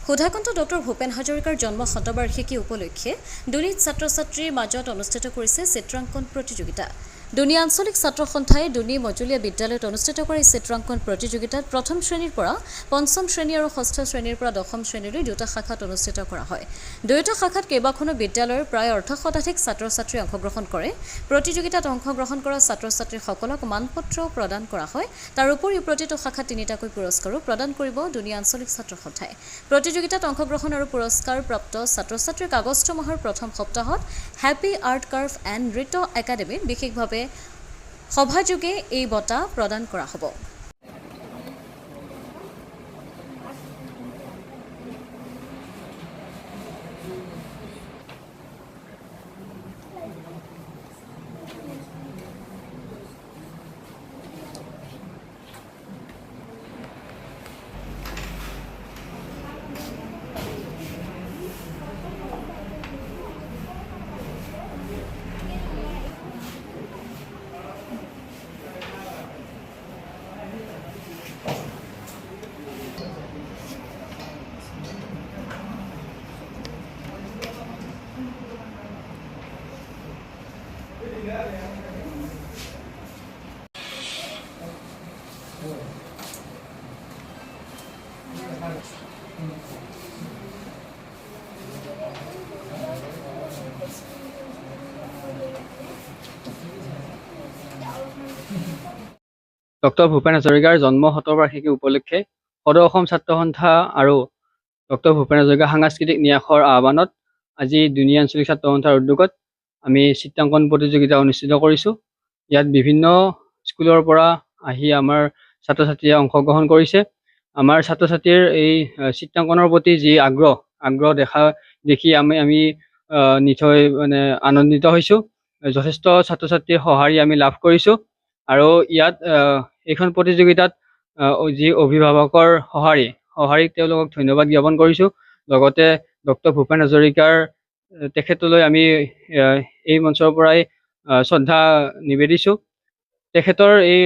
Sudhakantha doctor Bhupen হাজৰিকাৰ জন্ম শতবাৰ্ষিকী উপলক্ষে দুনিত ছাত্ৰ-ছাত্ৰীৰ মাজত অনুষ্ঠিত কৰিছে চিত্ৰাংকন প্ৰতিযোগিতা। দুনি আঞ্চলিক ছাত্ৰ সন্থাই দুনি মজলীয়া বিদ্যালয়ত অনুষ্ঠিত কৰা এই চিত্ৰাংকন প্ৰতিযোগিতাত প্ৰথম শ্ৰেণীৰ পৰা পঞ্চম শ্ৰেণী আৰু ষষ্ঠ শ্ৰেণীৰ পৰা দশম শ্ৰেণীলৈ দুটা শাখাত অনুষ্ঠিত কৰা হয়। দুয়োটা শাখাত কেইবাখনো বিদ্যালয়ৰ প্ৰায় ১০০ শতাধিক ছাত্ৰ-ছাত্ৰী অংশগ্ৰহণ কৰে। প্ৰতিযোগিতাত অংশগ্ৰহণ কৰা ছাত্ৰ-ছাত্ৰীসকলক মানপত্ৰ প্ৰদান কৰা হয়। তাৰ উপৰিও প্ৰতিটো শাখাত ৩টাকৈ পুৰস্কাৰো প্ৰদান কৰিব দুনি আঞ্চলিক ছাত্ৰ সন্থাই। প্ৰতিযোগিতাত অংশগ্ৰহণ আৰু পুৰস্কাৰ প্ৰাপ্ত ছাত্ৰ-ছাত্ৰীক আগষ্ট মাহৰ প্ৰথম সপ্তাহত হেপী আৰ্ট কাৰ্ভ এণ্ড নৃত্য একাডেমীত বিশেষভাৱে সভাযোগে এই বঁটা প্ৰদান কৰা হ'ব। ডক্টৰ ভূপেন হাজৰিকাৰ জন্ম শতবাৰ্ষিকী উপলক্ষে সদৌ অসম ছাত্ৰ সন্থা আৰু ডক্টৰ ভূপেন হাজৰিকা সাংস্কৃতিক ন্যাসৰ আহ্বানত আজি দুনি আঞ্চলিক ছাত্ৰ সন্থাৰ উদ্যোগত আমি চিত্ৰাংকন প্ৰতিযোগিতা অনুষ্ঠিত কৰিছোঁ। ইয়াত বিভিন্ন স্কুলৰ পৰা আহি আমাৰ ছাত্ৰ ছাত্ৰীয়ে অংশগ্ৰহণ কৰিছে। আমাৰ ছাত্ৰ ছাত্ৰীৰ এই চিত্ৰাংকনৰ প্ৰতি যি আগ্ৰহ দেখি আমি নিশ্চয় আনন্দিত হৈছোঁ। যথেষ্ট ছাত্ৰ ছাত্ৰীৰ সঁহাৰি আমি লাভ কৰিছোঁ আৰু ইয়াত এইখন প্ৰতিযোগিতাত যি অভিভাৱকৰ সঁহাৰিক তেওঁলোকক ধন্যবাদ জ্ঞাপন কৰিছোঁ। লগতে ডক্টৰ ভূপেন হাজৰিকাৰ তেখেতলৈ আমি এই মঞ্চৰ পৰাই শ্ৰদ্ধা নিবেদিছোঁ। তেখেতৰ এই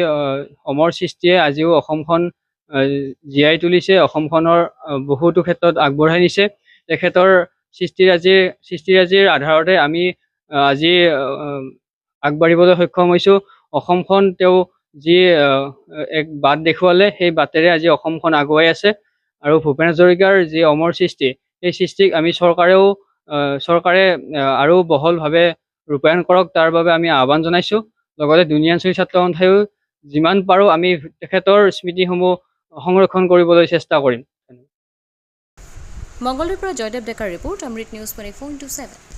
অমৰ সৃষ্টিয়ে আজিও অসমখন জীয়াই তুলিছে, অসমখনৰ বহুতো ক্ষেত্ৰত আগবঢ়াই নিছে। তেখেতৰ সৃষ্টিৰাজিৰ আধাৰতে আমি আজি আগবাঢ়িবলৈ সক্ষম হৈছোঁ। অসমখন তেওঁ যি এক বাট দেখুৱালে, সেই বাটেৰে আজি অসমখন আগুৱাই আছে। আৰু ভূপেন হাজৰিকাৰ যি অমৰ সৃষ্টি, সেই সৃষ্টিক আমি চৰকাৰে আৰু বহলভাৱে ৰূপায়ণ কৰক, তাৰ বাবে আমি আহ্বান জনাইছোঁ। লগতে দুনি আঞ্চলিক ছাত্ৰ সন্থায়ো যিমান পাৰোঁ আমি তেখেতৰ স্মৃতিসমূহ সংৰক্ষণ কৰিবলৈ চেষ্টা কৰিম। মংগলদৈৰ পৰা জয়দেৱ ডেকাৰ ৰিপৰ্ট, অমৃত নিউজ 24/7।